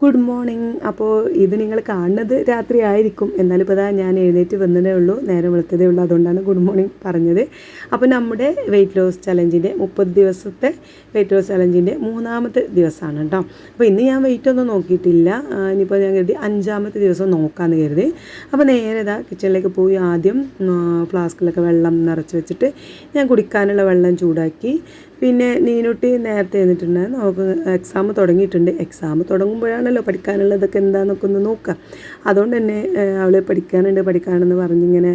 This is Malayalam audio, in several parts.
Good morning. അപ്പോൾ ഇത് നിങ്ങൾ കാണുന്നത് രാത്രി ആയിരിക്കും, എന്നാലും ഇപ്പോൾ ഞാൻ എഴുന്നേറ്റ് വന്നതേ ഉള്ളൂ, നേരെ വെളുത്തതേ ഉള്ളൂ, അതുകൊണ്ടാണ് ഗുഡ് മോർണിംഗ് പറഞ്ഞത്. അപ്പോൾ നമ്മുടെ വെയിറ്റ് ലോസ് ചലഞ്ചിൻ്റെ 30 ദിവസത്തെ വെയിറ്റ് ലോസ് ചലഞ്ചിൻ്റെ 3ാമത്തെ ദിവസമാണ് കേട്ടോ. അപ്പോൾ ഇന്ന് ഞാൻ വെയിറ്റ് ഒന്നും നോക്കിയിട്ടില്ല, ഇനിയിപ്പോൾ ഞാൻ കരുതി 5ാമത്തെ ദിവസം നോക്കാമെന്ന് കരുതി. അപ്പോൾ നേരെ കിച്ചണിലേക്ക് പോയി ആദ്യം ഫ്ലാസ്കിലൊക്കെ വെള്ളം നിറച്ച് വെച്ചിട്ട് ഞാൻ കുടിക്കാനുള്ള വെള്ളം ചൂടാക്കി. പിന്നെ നീനുട്ടി നേരത്തെ എഴുന്നിട്ടുണ്ടായിരുന്നു, അവൾക്ക് എക്സാം തുടങ്ങിയിട്ടുണ്ട്. എക്സാം തുടങ്ങുമ്പോഴാണല്ലോ പഠിക്കാനുള്ളതൊക്കെ എന്താണെന്നൊക്കെ ഒന്ന് നോക്കുക. അതുകൊണ്ട് തന്നെ അവൾ പഠിക്കാനെന്ന് പറഞ്ഞിങ്ങനെ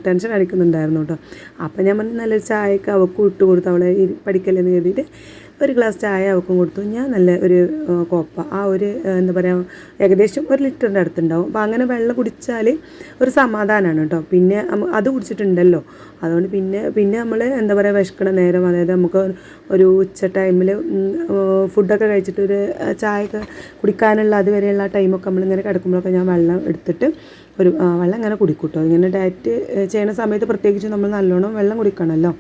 ടെൻഷൻ അടിക്കുന്നുണ്ടായിരുന്നു കേട്ടോ. അപ്പം ഞാൻ നല്ലൊരു ചായയൊക്കെ അവൾക്ക് ഇട്ട് കൊടുത്തു, അവളെ പഠിക്കലെന്ന് കരുതിയിട്ട് ഒരു ഗ്ലാസ് ചായ അവൾക്കും കൊടുത്തു. ഞാൻ നല്ല ഒരു കോപ്പ, ആ ഒരു എന്താ പറയുക, ഏകദേശം 1 ലിറ്ററിൻ്റെ അടുത്തുണ്ടാവും. അപ്പോൾ അങ്ങനെ വെള്ളം കുടിച്ചാൽ ഒരു സമാധാനമാണ് കേട്ടോ. പിന്നെ അത് കുടിച്ചിട്ടുണ്ടല്ലോ, അതുകൊണ്ട് പിന്നെ നമ്മൾ എന്താ പറയുക, വിശക്കണ നേരം, അതായത് നമുക്ക് ഒരു ഉച്ച ടൈമിൽ ഫുഡൊക്കെ കഴിച്ചിട്ട് ഒരു ചായയൊക്കെ കുടിക്കാനുള്ള അതുവരെയുള്ള ടൈമൊക്കെ നമ്മളിങ്ങനെ കിടക്കുമ്പോഴൊക്കെ ഞാൻ വെള്ളം എടുത്തിട്ട് വെള്ളം ഇങ്ങനെ കുടിക്കും കേട്ടോ. ഇങ്ങനെ ഡയറ്റ് ചെയ്യുന്ന സമയത്ത് പ്രത്യേകിച്ച് നമ്മൾ നല്ലോണം വെള്ളം കുടിക്കണമല്ലോ.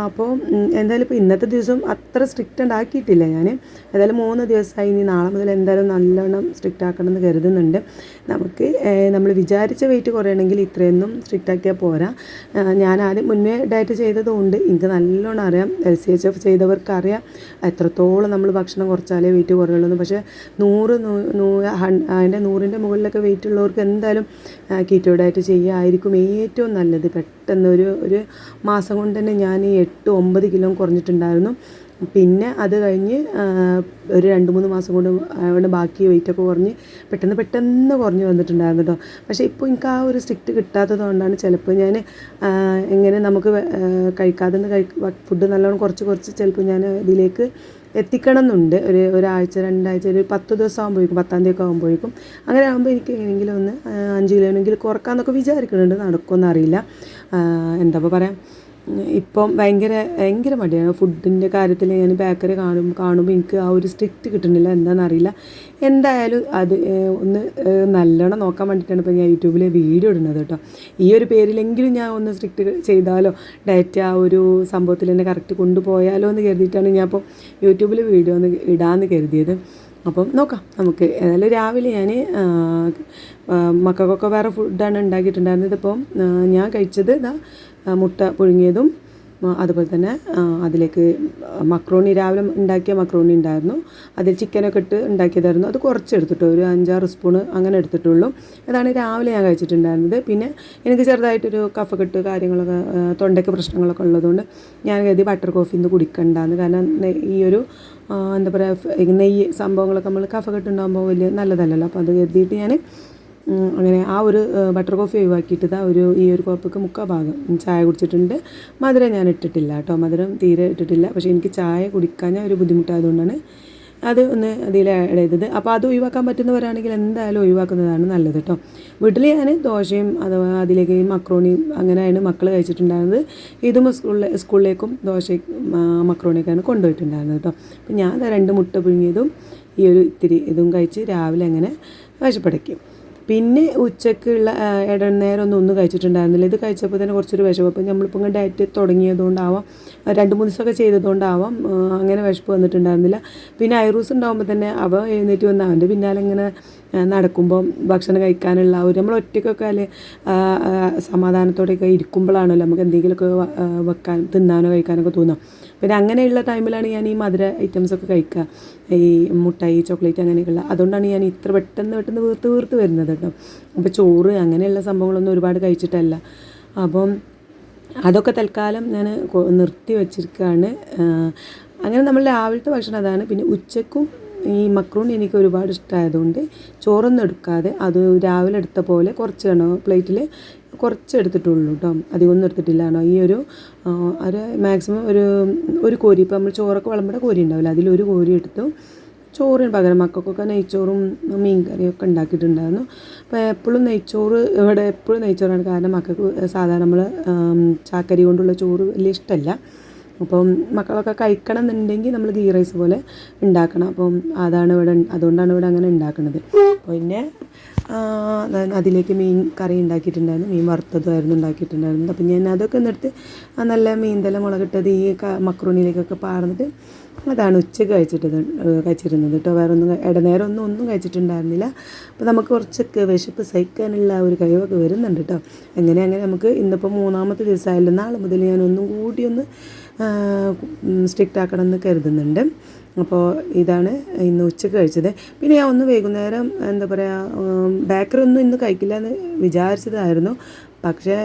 അപ്പോൾ എന്തായാലും ഇപ്പോൾ ഇന്നത്തെ ദിവസം അത്ര സ്ട്രിക്റ്റ് ഉണ്ടാക്കിയിട്ടില്ല ഞാൻ. ഏതായാലും 3 ദിവസമായി, ഇനി നാളെ മുതൽ എന്തായാലും നല്ലോണം സ്ട്രിക്റ്റ് ആക്കണമെന്ന് കരുതുന്നുണ്ട്. നമുക്ക് നമ്മൾ വിചാരിച്ച വെയിറ്റ് കുറയണമെങ്കിൽ ഇത്രയൊന്നും സ്ട്രിക്റ്റ് ആക്കിയാൽ പോരാ. ഞാൻ ആദ്യം മുന്നേ ഡയറ്റ് ചെയ്തതുകൊണ്ട് എനിക്ക് നല്ലോണം അറിയാം, LCHF ചെയ്തവർക്കറിയാം എത്രത്തോളം നമ്മൾ ഭക്ഷണം കുറച്ചാലേ വെയിറ്റ് കുറയുള്ളൂ. പക്ഷേ 100ൻ്റെ മുകളിലൊക്കെ വെയിറ്റ് ഉള്ളവർക്ക് എന്തായാലും കീറ്റോ ഡയറ്റ് ചെയ്യുകയായിരിക്കും ഏറ്റവും നല്ലത്. പെട്ടെന്ന് ഒരു മാസം കൊണ്ട് തന്നെ ഞാൻ 8-9 കിലോ കുറഞ്ഞിട്ടുണ്ടായിരുന്നു. പിന്നെ അത് കഴിഞ്ഞ് ഒരു 2-3 മാസം കൊണ്ട് ബാക്കി വെയിറ്റൊക്കെ കുറഞ്ഞ് പെട്ടെന്ന് കുറഞ്ഞ് വന്നിട്ടുണ്ടായിരുന്നു കേട്ടോ. പക്ഷേ ഇപ്പോൾ എനിക്ക് ആ ഒരു സ്ട്രിക്റ്റ് കിട്ടാത്തത് കൊണ്ടാണ് ചിലപ്പോൾ ഞാൻ എങ്ങനെ നമുക്ക് കഴിക്കാതെ ഫുഡ് നല്ലോണം കുറച്ച് ചിലപ്പോൾ ഞാൻ ഇതിലേക്ക് എത്തിക്കണം എന്നുണ്ട്. ഒരാഴ്ച 2 ആഴ്ച ഒരു 10 ദിവസം ആകുമ്പോഴേക്കും, 10ാം തീയതി ഒക്കെ ആകുമ്പോഴേക്കും, അങ്ങനെ ആകുമ്പോൾ എനിക്ക് എങ്ങനെയെങ്കിലും ഒന്ന് 5 കിലോനെങ്കിലും കുറക്കാമെന്നൊക്കെ വിചാരിക്കുന്നുണ്ട്. നടക്കുമെന്ന് അറിയില്ല. എന്താ പറയാം, ഇപ്പം ഭയങ്കര മടിയാണ് ഫുഡിൻ്റെ കാര്യത്തിൽ. ഞാൻ ബേക്കറി കാണുമ്പോൾ എനിക്ക് ആ ഒരു സ്ട്രിക്റ്റ് കിട്ടുന്നില്ല, എന്താണെന്നറിയില്ല. എന്തായാലും അത് ഒന്ന് നല്ലോണം നോക്കാൻ വേണ്ടിയിട്ടാണ് ഇപ്പോൾ ഞാൻ യൂട്യൂബിൽ വീഡിയോ ഇടുന്നത് കേട്ടോ. ഈ ഒരു പേരിലെങ്കിലും ഞാൻ ഒന്ന് സ്ട്രിക്റ്റ് ചെയ്താലോ, ഡയറ്റ് ആ ഒരു സംഭവത്തിൽ തന്നെ കറക്റ്റ് കൊണ്ടുപോയാലോ എന്ന് കരുതിയിട്ടാണ് ഞാൻ ഇപ്പോൾ യൂട്യൂബിൽ വീഡിയോ ഒന്ന് ഇടാമെന്ന് കരുതിയത്. അപ്പം നോക്കാം നമുക്ക്. ഏതായാലും രാവിലെ ഞാൻ മക്കൾക്കൊക്കെ വേറെ ഫുഡാണ് ഉണ്ടാക്കിയിട്ടുണ്ടായിരുന്നത്. ഇതിപ്പം ഞാൻ കഴിച്ചത് മുട്ട പുഴുങ്ങിയതും അതുപോലെ തന്നെ അതിലേക്ക് മക്രോണി, രാവിലെ ഉണ്ടാക്കിയ മക്രോണി ഉണ്ടായിരുന്നു, അതിൽ ചിക്കനൊക്കെ ഇട്ട് ഉണ്ടാക്കിയതായിരുന്നു. അത് കുറച്ച് എടുത്തിട്ട് ഒരു 5-6 സ്പൂണ് അങ്ങനെ എടുത്തിട്ടുള്ളൂ. അതാണ് രാവിലെ ഞാൻ കഴിച്ചിട്ടുണ്ടായിരുന്നത്. പിന്നെ എനിക്ക് ചെറുതായിട്ടൊരു കഫക്കെട്ട് കാര്യങ്ങളൊക്കെ, തൊണ്ടയ്ക്ക് പ്രശ്നങ്ങളൊക്കെ ഉള്ളതുകൊണ്ട് ഞാൻ കരുതി ബട്ടർ കോഫി ഇന്ന് കുടിക്കണ്ടെന്ന്. കാരണം ഈ ഒരു എന്താ പറയുക, നെയ്യ് സംഭവങ്ങളൊക്കെ നമ്മൾ കഫക്കെട്ട് ഉണ്ടാകുമ്പോൾ വലിയ നല്ലതല്ലല്ലോ. അപ്പോൾ അത് കരുതിയിട്ട് ഞാൻ അങ്ങനെ ആ ഒരു ബട്ടർ കോഫി ഒഴിവാക്കിയിട്ട് ഈ ഒരു കോപ്പയ്ക്ക് 3/4 ഭാഗം ചായ കുടിച്ചിട്ടുണ്ട്. മധുരം ഞാൻ ഇട്ടിട്ടില്ല കേട്ടോ, മധുരം തീരെ ഇട്ടിട്ടില്ല. പക്ഷേ എനിക്ക് ചായ കുടിക്കാൻ ഒരു ബുദ്ധിമുട്ടായതുകൊണ്ടാണ് അത് ഒന്ന് അതിൽ ആഡ് ചെയ്തത്. അപ്പോൾ അത് ഒഴിവാക്കാൻ പറ്റുന്നവരാണെങ്കിൽ എന്തായാലും ഒഴിവാക്കുന്നതാണ് നല്ലത് കേട്ടോ. വീട്ടിൽ ഞാൻ ദോശയും അഥവാ അതിലേക്ക് മക്രോണിയും അങ്ങനെയാണ് മക്കൾ കഴിച്ചിട്ടുണ്ടായിരുന്നത്. ഇതും സ്കൂളിലേക്കും ദോശയും മക്രോണിയൊക്കെയാണ് കൊണ്ടുപോയിട്ടുണ്ടായിരുന്നത് കേട്ടോ. അപ്പോൾ ഞാൻ 2 മുട്ട പുഴുങ്ങിയതും ഈ ഒരു ഇത്തിരി ഇതും കഴിച്ച് രാവിലെ അങ്ങനെ വിശപ്പടയ്ക്കും. പിന്നെ ഉച്ചയ്ക്കുള്ള നേരം ഒന്നും കഴിച്ചിട്ടുണ്ടായിരുന്നില്ല. ഇത് കഴിച്ചപ്പോൾ തന്നെ കുറച്ചൊരു വിശപ്പ്. അപ്പോൾ നമ്മളിപ്പോൾ ഇങ്ങനെ ഡയറ്റ് തുടങ്ങിയതുകൊണ്ടാവാം, 2-3 ദിവസമൊക്കെ ചെയ്തതുകൊണ്ടാവാം അങ്ങനെ വിശപ്പ് വന്നിട്ടുണ്ടായിരുന്നില്ല. പിന്നെ ഐറൂസ് ഉണ്ടാകുമ്പോൾ തന്നെ എഴുന്നേറ്റ് വന്ന് അവൻ്റെ പിന്നാലെ ഇങ്ങനെ നടക്കുമ്പോൾ ഭക്ഷണം കഴിക്കാനുള്ള നമ്മൾ ഒറ്റയ്ക്കൊക്കെ അല്ലെ സമാധാനത്തോടെയൊക്കെ ഇരിക്കുമ്പോഴാണല്ലോ നമുക്ക് എന്തെങ്കിലുമൊക്കെ തിന്നാനോ കഴിക്കാനൊക്കെ തോന്നാം. പിന്നെ അങ്ങനെയുള്ള ടൈമിലാണ് ഞാൻ ഈ മധുര ഐറ്റംസൊക്കെ കഴിക്കുക, ഈ മുട്ടായി, ചോക്ലേറ്റ് അങ്ങനെയൊക്കെയുള്ള. അതുകൊണ്ടാണ് ഞാൻ ഇത്ര പെട്ടെന്ന് വീർത്ത് വരുന്നത് കേട്ടോ. അപ്പോൾ ചോറ് അങ്ങനെയുള്ള സംഭവങ്ങളൊന്നും ഒരുപാട് കഴിച്ചിട്ടല്ല. അപ്പം അതൊക്കെ തൽക്കാലം ഞാൻ നിർത്തി വച്ചിരിക്കുകയാണ്. അങ്ങനെ നമ്മൾ രാവിലത്തെ ഭക്ഷണം അതാണ്. പിന്നെ ഉച്ചക്കും ഈ മക്രോണി എനിക്ക് ഒരുപാട് ഇഷ്ടമായതുകൊണ്ട് ചോറൊന്നും എടുക്കാതെ അത് രാവിലെ എടുത്ത പോലെ കുറച്ച് പ്ലേറ്റിൽ കുറച്ച് എടുത്തിട്ടുള്ളൂ കേട്ടോ, അധികമൊന്നും എടുത്തിട്ടില്ലാണോ. ഈ ഒരു മാക്സിമം ഒരു കോരി, ഇപ്പോൾ നമ്മൾ ചോറൊക്കെ വിളമ്പുന്ന കോരി ഉണ്ടാവില്ല, അതിലൊരു കോരി എടുത്തു. ചോറിന് പകരം മക്കൾക്കൊക്കെ നെയ്ച്ചോറും മീൻ കറിയൊക്കെ ഉണ്ടാക്കിയിട്ടുണ്ടായിരുന്നു. അപ്പോൾ എപ്പോഴും നെയ്ച്ചോറാണ്. കാരണം മക്കൾക്ക് സാധാരണ നമ്മൾ ചാക്കരി കൊണ്ടുള്ള ചോറ് വലിയ ഇഷ്ടമല്ല. അപ്പം മക്കളൊക്കെ കഴിക്കണം എന്നുണ്ടെങ്കിൽ നമ്മൾ ഗീ റൈസ് പോലെ ഉണ്ടാക്കണം. അപ്പം അതുകൊണ്ടാണ് ഇവിടെ അങ്ങനെ ഉണ്ടാക്കുന്നത്. പിന്നെ അതിലേക്ക് മീൻ കറി ഉണ്ടാക്കിയിട്ടുണ്ടായിരുന്നു, മീൻ വറുത്തതുമായിരുന്നു ഉണ്ടാക്കിയിട്ടുണ്ടായിരുന്നത്. അപ്പം ഞാൻ അതൊക്കെ ഒന്നെടുത്ത് നല്ല മീൻതല മുളകിട്ടത് ഈ മക്രോണിയിലേക്കൊക്കെ പാർന്നിട്ട് അതാണ് ഉച്ചയ്ക്ക് കഴിച്ചിരുന്നത് കേട്ടോ. വേറെ ഒന്നും ഇടനേരം ഒന്നും കഴിച്ചിട്ടുണ്ടായിരുന്നില്ല. അപ്പോൾ നമുക്ക് കുറച്ചൊക്കെ വിശപ്പ് സഹിക്കാനുള്ള ഒരു കഴിവൊക്കെ വരുന്നുണ്ട് കേട്ടോ. അങ്ങനെ നമുക്ക് ഇന്നിപ്പോൾ 3ാമത്തെ ദിവസമായല്ലോ. നാളെ മുതൽ ഞാൻ ഒന്നും കൂടി ഒന്ന് സ്ട്രിക്റ്റ് ആക്കണം എന്ന് കരുതുന്നുണ്ട്. അപ്പോൾ ഇതാണ് ഇന്ന് ഉച്ചയ്ക്ക് കഴിച്ചത്. പിന്നെ ഞാൻ ഒന്ന് വൈകുന്നേരം എന്താ പറയുക, ബേക്കറി ഒന്നും ഇന്ന് കഴിക്കില്ല എന്ന് വിചാരിച്ചതായിരുന്നു. പക്ഷേ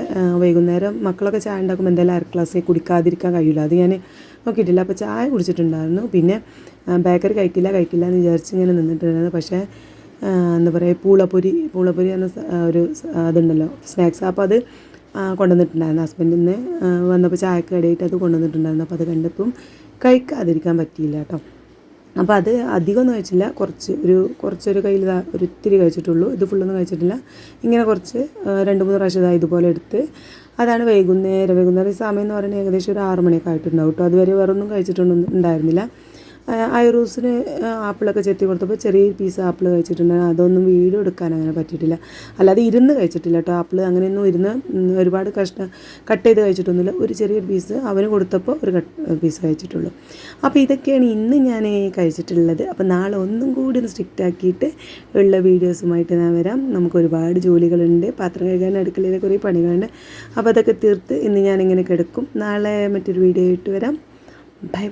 വൈകുന്നേരം മക്കളൊക്കെ ചായ ഉണ്ടാക്കുമ്പോൾ എന്തായാലും അര ഗ്ലാസ് കുടിക്കാതിരിക്കാൻ കഴിയില്ല. അത് ഞാൻ നോക്കിയിട്ടില്ല. അപ്പോൾ ചായ കുടിച്ചിട്ടുണ്ടായിരുന്നു. പിന്നെ ബേക്കറി കഴിക്കില്ല എന്ന് വിചാരിച്ച് ഇങ്ങനെ നിന്നിട്ടുണ്ടായിരുന്നു. പക്ഷേ എന്താ പറയുക, പൂളപ്പൊരി എന്ന ഒരു അതുണ്ടല്ലോ സ്നാക്സ്. അപ്പോൾ അത് കൊണ്ടുവന്നിട്ടുണ്ടായിരുന്നു. ഹസ്ബൻഡിന് വന്നപ്പോൾ ചായക്ക് ഇടയിട്ട് അത് കൊണ്ടുവന്നിട്ടുണ്ടായിരുന്നു. അപ്പോൾ അത് കണ്ടപ്പം കഴിക്കാതിരിക്കാൻ പറ്റിയില്ല കേട്ടോ. അപ്പോൾ അത് അധികമൊന്നും കഴിച്ചില്ല. കുറച്ചൊരു കയ്യിൽ ഒരു ഇത്തിരി കഴിച്ചിട്ടുള്ളൂ. ഇത് ഫുള്ളൊന്നും കഴിച്ചിട്ടില്ല. ഇങ്ങനെ കുറച്ച് 2-3 പ്രാവശ്യം ഇതുപോലെ എടുത്ത് അതാണ് വൈകുന്നേരം സമയം എന്ന് പറയുന്നത് ഏകദേശം ഒരു 6 മണിയൊക്കെ ആയിട്ടുണ്ടാവും കേട്ടോ. അതുവരെ വേറെ ഒന്നും ഉണ്ടായിരുന്നില്ല. ഐറൂസിന് ആപ്പിളൊക്കെ ചെത്തി കൊടുത്തപ്പോൾ ചെറിയൊരു പീസ് ആപ്പിൾ കഴിച്ചിട്ടുണ്ടായിരുന്നു. അതൊന്നും വീഡിയോ എടുക്കാൻ അങ്ങനെ പറ്റിയിട്ടില്ല. അല്ലാതെ ഇരുന്ന് കഴിച്ചിട്ടില്ല കേട്ടോ. ആപ്പിൾ അങ്ങനെയൊന്നും ഇരുന്ന് ഒരുപാട് കട്ട് ചെയ്ത് കഴിച്ചിട്ടൊന്നുമില്ല. ഒരു ചെറിയൊരു പീസ് അവന് കൊടുത്തപ്പോൾ ഒരു പീസ് കഴിച്ചിട്ടുള്ളൂ. അപ്പോൾ ഇതൊക്കെയാണ് ഇന്ന് ഞാൻ കഴിച്ചിട്ടുള്ളത്. അപ്പോൾ നാളെ ഒന്നും കൂടി ഒന്ന് സ്ട്രിക്റ്റ് ആക്കിയിട്ട് ഉള്ള വീഡിയോസുമായിട്ട് ഞാൻ വരാം. നമുക്ക് ഒരുപാട് ജോലികളുണ്ട്. പാത്രം കഴുകാൻ, അടുക്കളയിലെ കുറേ പണികളുണ്ട്. അപ്പോൾ അതൊക്കെ തീർത്ത് ഇന്ന് ഞാനിങ്ങനെ കിടക്കും. നാളെ മറ്റൊരു വീഡിയോ ആയിട്ട് വരാം. ബൈ.